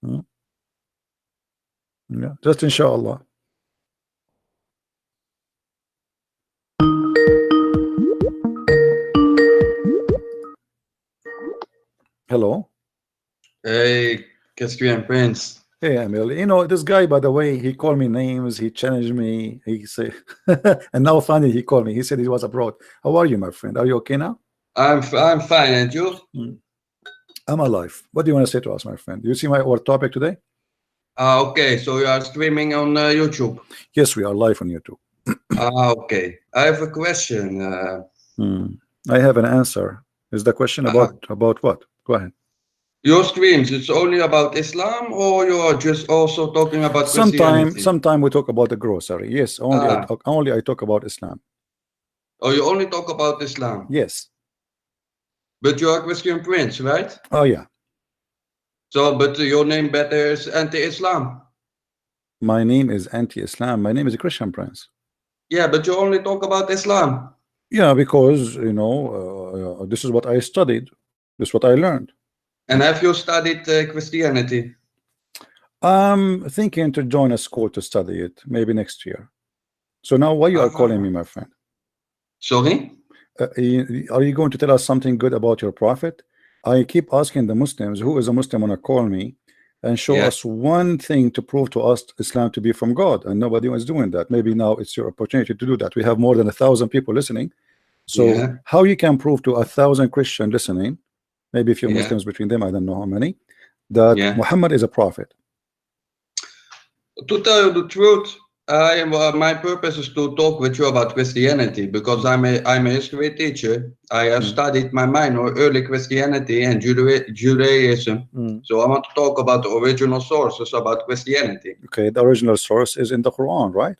Hmm? Yeah, just inshallah. Hello. Hey, Christian Prince. Hey, Emil. You know, this guy, by the way, he called me names, he challenged me, he said, and now finally he called me. He said he was abroad. How are you, my friend? Are you okay now? I'm fine, and you? I'm alive. What do you want to say to us, my friend? You see our topic today? Okay, so you are streaming on YouTube. Yes, we are live on YouTube. Okay. I have a question. I have an answer. Is the question about what? Go ahead. Your streams, it's only about Islam, or you are just also talking about Christianity? Sometime we talk about the grocery. Yes, only I talk about Islam. Oh, you only talk about Islam? Yes. But you are Christian Prince, right? Oh yeah. So, but your name better is anti-Islam. My name is anti-Islam. My name is a Christian Prince. Yeah, but you only talk about Islam. Yeah, because you know, this is what I studied. This is what I learned. And have you studied Christianity? I'm thinking to join a school to study it, maybe next year. So now, why you are calling me, my friend? Sorry? Are you going to tell us something good about your prophet? I keep asking the Muslims, who is a Muslim, wanna call me and show us one thing to prove to us Islam to be from God, and nobody was doing that. Maybe now it's your opportunity to do that. We have more than 1,000 people listening. So how you can prove to 1,000 Christians listening, maybe a few Muslims between them, I don't know how many, that Muhammad is a prophet? To tell you the truth, my purpose is to talk with you about Christianity, because I'm a history teacher. I have studied my minor early Christianity and Judaism. So I want to talk about the original sources about Christianity. Okay, the original source is in the Quran, right?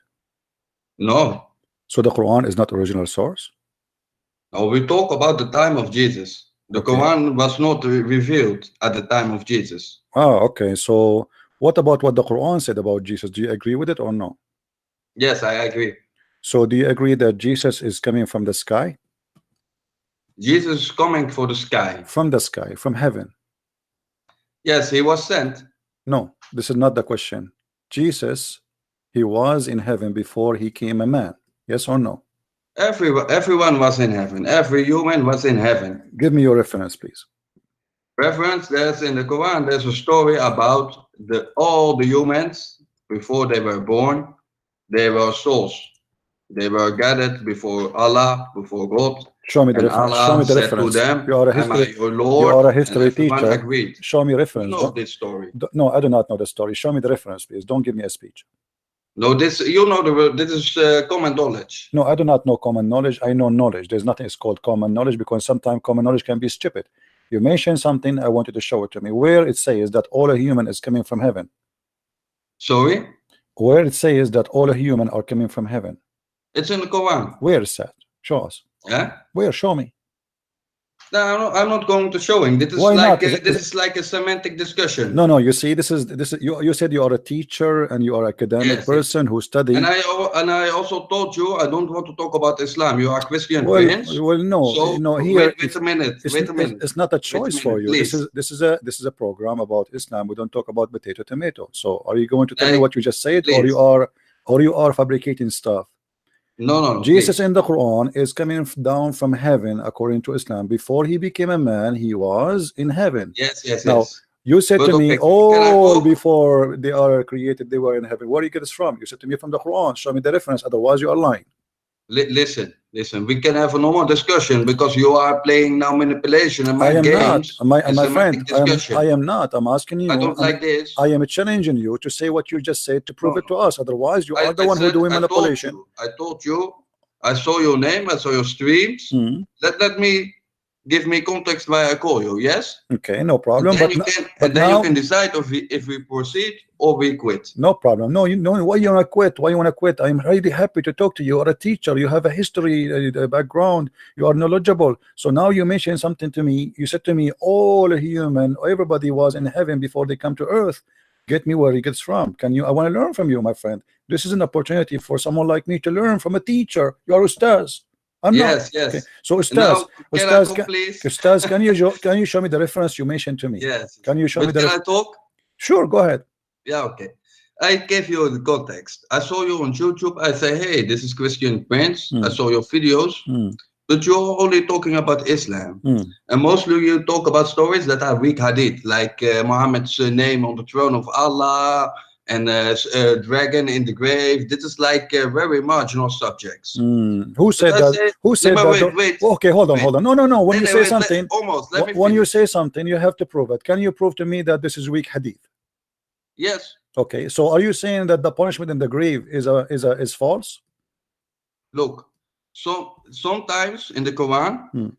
No. So the Quran is not original source? No, we talk about the time of Jesus. The Quran was not revealed at the time of Jesus. Oh, okay. So what about what the Quran said about Jesus? Do you agree with it or no? Yes, I agree. So do you agree that Jesus is coming from the sky? Jesus is coming for the sky. From the sky, from heaven. Yes, he was sent. No, this is not the question. Jesus, he was in heaven before he came a man. Yes or no? Everyone was in heaven. Every human was in heaven. Give me your reference, please. Reference, there's in the Quran, there's a story about all the humans before they were born. They were souls. They were gathered before Allah, before God. Show me the reference. Allah Show me the said reference. To them, You are a history, your Lord? You are a history and teacher. Agreed. Show me reference. You know this story. No, I do not know the story. Show me the reference, please. Don't give me a speech. No, this you know this is common knowledge. No, I do not know common knowledge. I know knowledge. There's nothing is called common knowledge, because sometimes common knowledge can be stupid. You mentioned something, I want you to show it to me. Where it says that all a human is coming from heaven. Sorry? Where it says that all a human are coming from heaven. It's in the Quran. Where is that? Show us. Yeah? Where? Show me. No, I'm not going to showing. This is Why like not? This is like a semantic discussion. No, you see, this is you said you are a teacher and you are an academic person who studies. And I also told you I don't want to talk about Islam. You are Christian Prince. Well, no, so no. Here, wait a minute. It's not a choice for you. Please. This is a program about Islam. We don't talk about potato tomato. So, are you going to tell me what you just said, please. or you are fabricating stuff? No. Jesus in the Quran is coming down from heaven according to Islam. Before he became a man, he was in heaven. Yes. Now, you said to me, before they are created, they were in heaven. Where do you get this from? You said to me from the Quran. Show me the reference. Otherwise, you are lying. Listen. We can have a normal discussion, because you are playing now manipulation and my games. My friend, I am not. I'm asking you. I don't like this. I am challenging you to say what you just said to prove it to us. Otherwise, you are the one who doing manipulation. I told you. I saw your name. I saw your streams. Let me give me context why I call you. Yes. Okay, no problem. But then you can decide if we proceed or we quit. No problem. No, why you wanna quit? Why you wanna quit? I'm really happy to talk to you. You are a teacher. You have a history background. You are knowledgeable. So now you mentioned something to me. You said to me, all human, everybody was in heaven before they come to earth. Get me where he gets from. Can you? I want to learn from you, my friend. This is an opportunity for someone like me to learn from a teacher. You are Ustaz. I'm not. Yes. Okay. So Ustaz, can you show me the reference you mentioned to me? Yes. Can you show me the? Can I talk? Sure, go ahead. Yeah, okay. I gave you the context. I saw you on YouTube. I say, hey, this is Christian Prince. I saw your videos, but you're only talking about Islam. And mostly you talk about stories that are weak hadith, like Muhammad's name on the throne of Allah and dragon in the grave. This is like very marginal subjects. Who said that? Say, who said that? Wait. Okay, hold on. No. When you say wait, something, when you say something, you have to prove it. Can you prove to me that this is weak hadith? Yes. Okay, so are you saying that the punishment in the grave is false? Look, so sometimes in the Quran,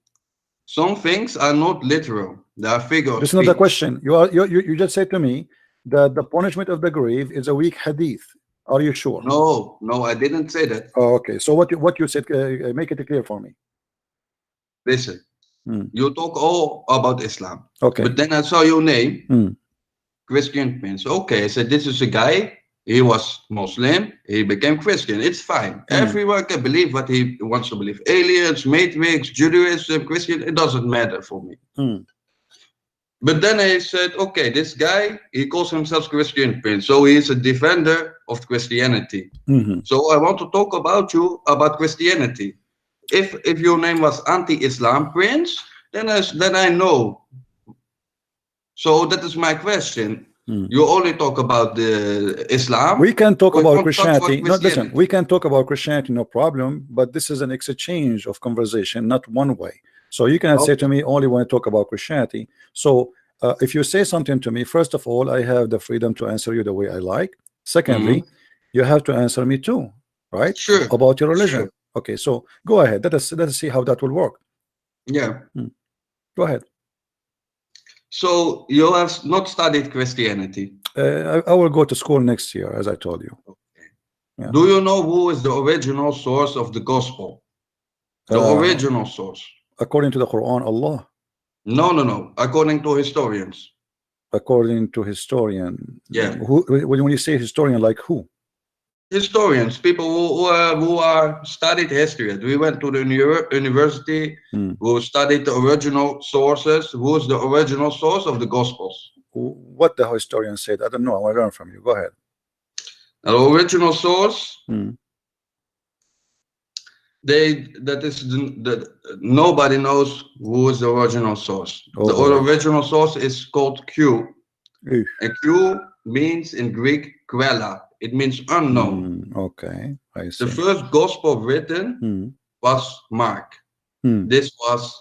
some things are not literal; they are figures. This is not the question. You just said to me that the punishment of the grave is a weak hadith. Are you sure? No, I didn't say that. Oh, okay, so what you said, make it clear for me. Listen, you talk all about Islam. Okay, but then I saw your name. Christian Prince. Okay, I said this is a guy. He was Muslim. He became Christian. It's fine. Everyone can believe what he wants to believe. Aliens, Matrix, Judaism, Christian. It doesn't matter for me. But then I said, okay, this guy, he calls himself Christian Prince, so he is a defender of Christianity. So I want to talk about Christianity. If your name was anti-Islam Prince, then I know. So that is my question. You only talk about the Islam. We can talk about Christianity. No, listen, we can talk about Christianity, no problem. But this is an exchange of conversation, not one way. So you cannot say to me only when I talk about Christianity. So if you say something to me, first of all, I have the freedom to answer you the way I like. Secondly, you have to answer me too, right? Sure. About your religion. Sure. Okay, so go ahead. Let us see how that will work. Yeah. Go ahead. So you have not studied Christianity? I will go to school next year, as I told you. Okay. Yeah. Do you know who is the original source of the gospel? The original source. According to the Quran, Allah. No. According to historians. According to historian. Yeah. When you say historian, like who? Historians, people who are studied history. We went to the university, who studied the original sources. Who is the original source of the Gospels? What the historian said, I don't know. I want to learn from you. Go ahead. The original source. Nobody knows who is the original source. The original source is called Q. And Q means in Greek Quella. It means unknown. Okay, I see. The first gospel written was Mark. This was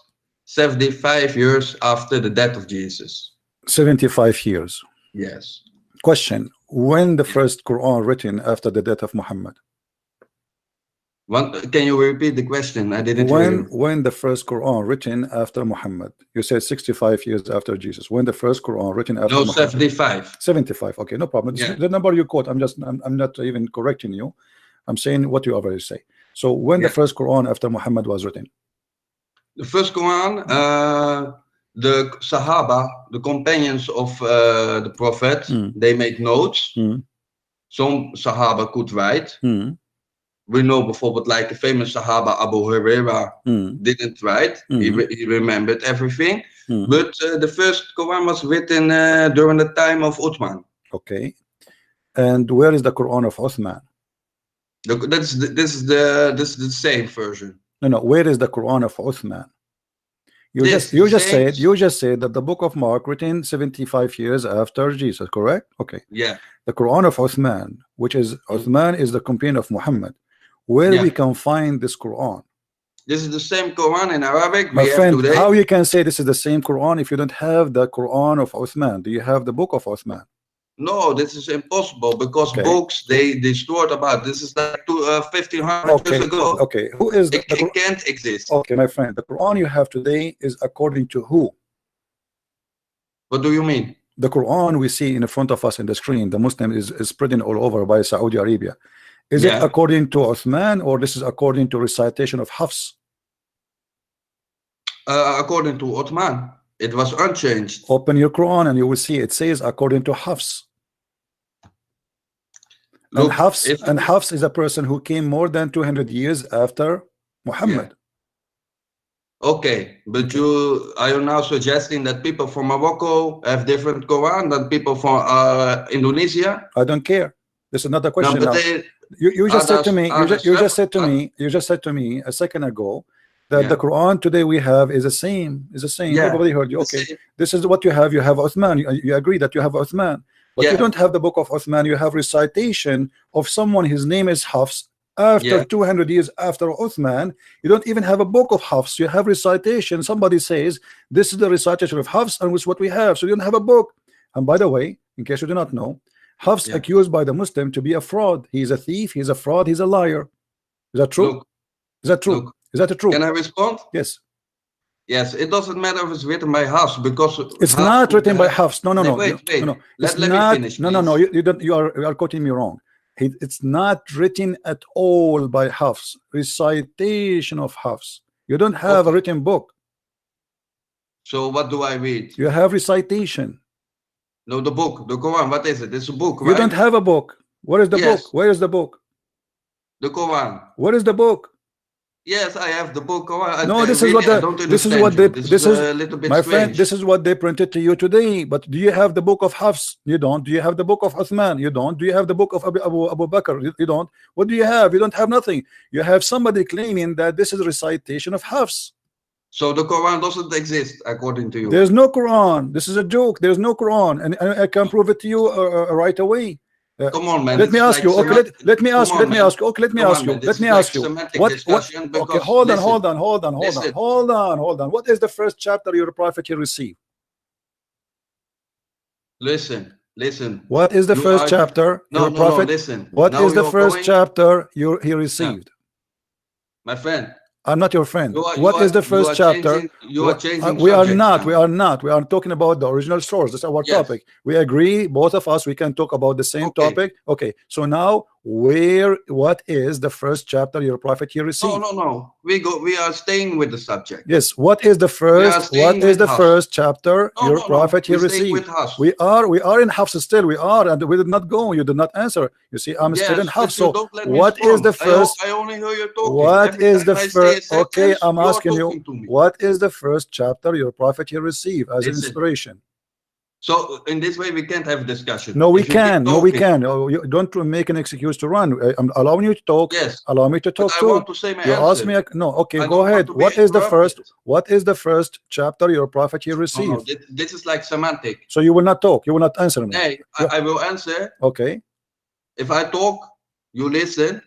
75 years after the death of Jesus. 75 years. Yes. Question: when the first Quran written after the death of Muhammad? Can you repeat the question? I didn't hear. When the first Quran written after Muhammad? You said 65 years after Jesus. When the first Quran written after Muhammad? 75. 75. Okay, no problem. Yeah. The number you quote, I'm not even correcting you. I'm saying what you already say. So when the first Quran after Muhammad was written? The first Quran, the Sahaba, the companions of the Prophet, they made notes. Some Sahaba could write. We know before, like the famous Sahaba Abu Huraira didn't write. He remembered everything. But the first Quran was written during the time of Uthman. Okay. And where is the Quran of Uthman? This is the same version. No. Where is the Quran of Uthman? You just said that the book of Mark written 75 years after Jesus, correct? Okay. Yeah. The Quran of Uthman, which is Uthman is the companion of Muhammad. Where we can find this Quran? This is the same Quran in Arabic. My friend, how you can say this is the same Quran if you don't have the Quran of Uthman? Do you have the book of Uthman? No, this is impossible because books they stored about. This is like 1500 years ago. Okay, who is it can't exist. Okay, my friend, the Quran you have today is according to who? What do you mean? The Quran we see in front of us in the screen, the Muslim is spreading all over by Saudi Arabia. Is it according to Uthman or this is according to recitation of Hafs? According to Uthman. It was unchanged. Open your Quran and you will see it says according to Hafs. Look, and Hafs is a person who came more than 200 years after Muhammad. Okay, but are you now suggesting that people from Morocco have different Quran than people from Indonesia? I don't care. This is not the question. No, but now. You just said to me. You just said to me a second ago that the Quran today we have is the same. Is the same. Yeah, everybody heard you. Okay, this is what you have. You have Uthman. You agree that you have Uthman, but you don't have the book of Uthman. You have recitation of someone. His name is Hafs. After 200 years after Uthman, you don't even have a book of Hafs. You have recitation. Somebody says this is the recitation of Hafs, and it's what we have. So you don't have a book. And by the way, in case you do not know, Hafs accused by the Muslim to be a fraud. He is a thief. He's a fraud. He's a liar. Is that true? Look, is that true? Look, is that true? Can I respond? Yes. Yes. It doesn't matter if it's written by Hafs because it's not written by Hafs. No. Wait. No. Let me finish. No. You don't. You are quoting me wrong. It's not written at all by Hafs. Recitation of Hafs. You don't have a written book. So what do I read? You have recitation. No, the book, the Quran. What is it? It's a book, right? You don't have a book. Where is the book? Where is the book? The Quran. Where is the book? This is the book. No, this is what my friend, this is what they printed to you today. But do you have the book of Hafs? You don't. Do you have the book of Uthman? You don't. Do you have the book of Abu Bakr? You don't. What do you have? You don't have nothing. You have somebody claiming that this is a recitation of Hafs. So the Quran doesn't exist according to you. There's no Quran. This is a joke. There's no Quran, and I can prove it to you right away. Come on, man. Let me ask you. Okay, let me ask you. Okay, let me ask you. What? Okay, hold on. What is the first chapter your prophet he received? Listen. What is the first chapter your prophet? Listen. What is the first chapter he received? My friend. I'm not your friend. What is the first chapter? We are not. We are talking about the original source. That's our topic. We agree, both of us. We can talk about the same topic. Okay. So now, what is the first chapter your prophet he received? No. We are staying with the subject. Yes. What is the first? What is the first chapter your prophet he received? We are in Hafs still. We are, and we did not go. You did not answer. You see, I'm still in Hafs. So what is the first? I only hear you talking. What is the first? Okay, I'm asking you. What is the first chapter your prophet he received as an inspiration? So in this way we can't have a discussion. No, we can. No, we can. Oh, you don't make an excuse to run. I'm allowing you to talk. Yes. Allow me to talk too. I want to say my answer. Ask me. No. Okay, go ahead. What is the first? What is the first chapter your prophet he received? No, this is like semantic. So you will not talk. You will not answer me. Hey, I will answer. Okay. If I talk, you listen.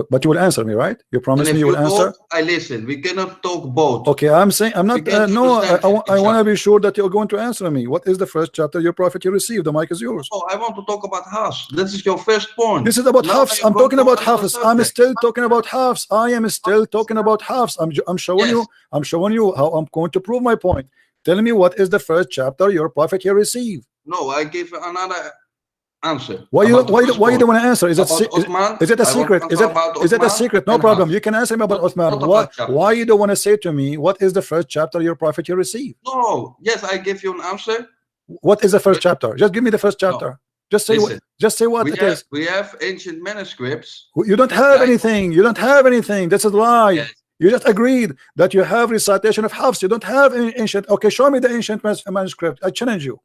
But you will answer me, right? You promise me you will answer. I listen. We cannot talk both. Okay, I'm saying I'm not. No, I want to be sure that you're going to answer me. What is the first chapter your prophet you received? The mic is yours. Oh, I want to talk about Hafs. This is your first point. This is about Hafs. I'm talking about Hafs. I'm still talking about Hafs. I am still talking about Hafs. I'm showing you. I'm showing you how I'm going to prove my point. Tell me what is the first chapter your prophet he received? No, I give another answer. Why you don't want to answer? Is it a secret? Is it a secret? No problem. You can answer me about Uthman. Why you don't want to say to me what is the first chapter your prophet you received? No. Yes, I give you an answer. What is the first chapter? Just give me the first chapter. No. Just say what it is. We have ancient manuscripts. You don't have anything. You don't have anything. That's a lie. Yes. You just agreed that you have recitation of Hafs. You don't have any ancient. Okay, show me the ancient manuscript. I challenge you.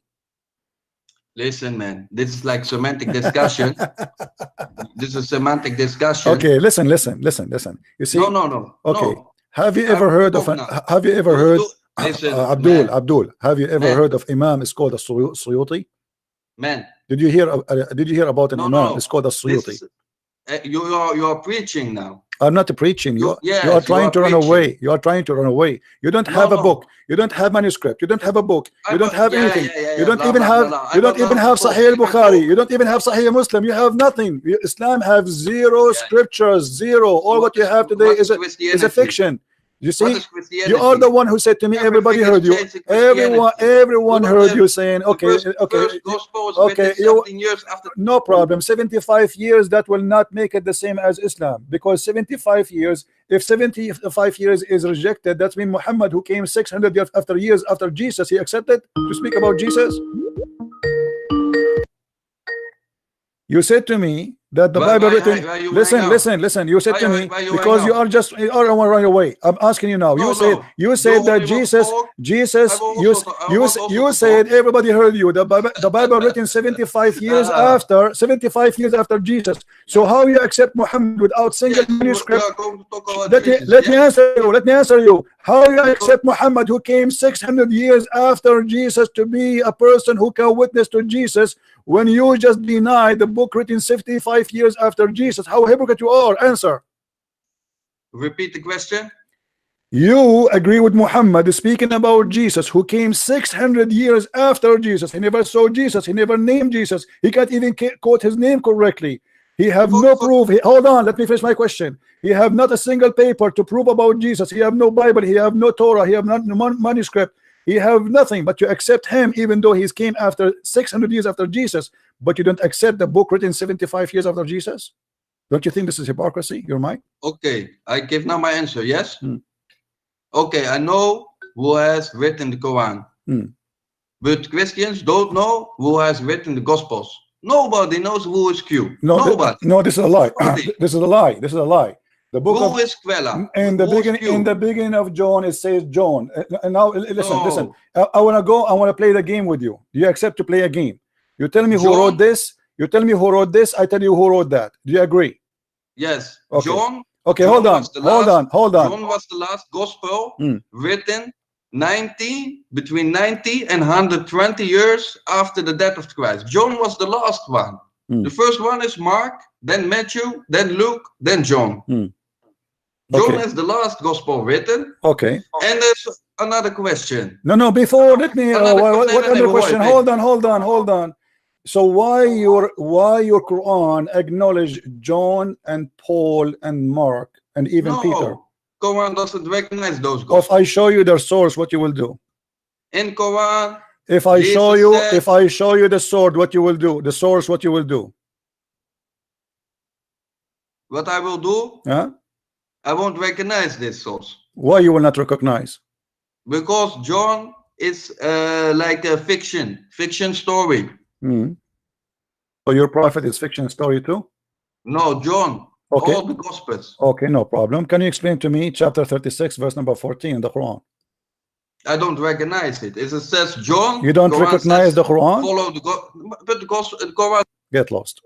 Listen, man, this is like semantic discussion. This is semantic discussion. Okay, listen. You see? No. Okay. Have you ever heard of Abdul? Have you ever heard of Imam? It's called a Suyuti. Man, did you hear about an Imam? It's called a Suyuti. You are preaching now. I'm not preaching. You are trying to run away. You are trying to run away. You don't have a book. You don't have manuscript. You don't have a book. You don't have anything. You don't even have. You don't even have Sahih al-Bukhari. You don't even have Sahih Muslim. You have nothing. Islam have zero scriptures. Zero. All what you have today is a fiction. You see, you are the one who said to me, everybody heard you. Everyone heard you saying, okay, no problem. 75 years, that will not make it the same as Islam, because 75 years, if 75 years is rejected, that means Muhammad, who came 600 years after Jesus, he accepted to speak about Jesus. You said to me that the Bible written. Listen. You said to me because you are just you don't want to run away. I'm asking you now. You said that you said everybody heard you. The Bible written 75 years after 75 years after Jesus. So how you accept Muhammad without single manuscript? Let me answer you. How you accept Muhammad who came 600 years after Jesus to be a person who can witness to Jesus when you just deny the book written 75 years after Jesus? How hypocrite you are. Answer. Repeat the question. You agree with Muhammad speaking about Jesus who came 600 years after Jesus. He never saw Jesus. He never named Jesus. He can't even quote his name correctly. He have no proof. Hold on, let me finish my question. He have not a single paper to prove about Jesus. He have no Bible. He have no Torah. He have not manuscript. He have nothing, but you accept him even though he came after 600 years after Jesus, but you don't accept the book written 75 years after Jesus? Don't you think this is hypocrisy? You're right? Okay, I give now my answer, yes? Okay, I know who has written the Quran. But Christians don't know who has written the Gospels. Nobody knows who is Q. Nobody. No, this is a lie. This is a lie. This is a lie. The book who is Quella? In the beginning of John, it says John. And now listen. I want to play the game with you. Do you accept to play a game? You tell me who wrote this. You tell me who wrote this. I tell you who wrote that. Do you agree? Yes. Okay. John. Okay, John hold on. John was the last gospel written between 90 and 120 years after the death of Christ. John was the last one. The first one is Mark, then Matthew, then Luke, then John. John is the last gospel written. Okay. And there's another question. No. Before, let me. What other question? Hold on. So why your Quran acknowledge John and Paul and Mark and even Peter? Quran doesn't recognize those gospels. If I show you their source, what you will do? In Quran, if I show you the sword, what you will do? The source, what you will do? What I will do? Yeah. I won't recognize this source. Why you will not recognize? Because John is like a fiction story. So your prophet is fiction story too? No, John. Okay. All the Gospels. Okay, no problem. Can you explain to me chapter 36, verse number 14 in the Quran? I don't recognize it. It says John. You don't recognize the Quran? Follow the Quran. Get lost.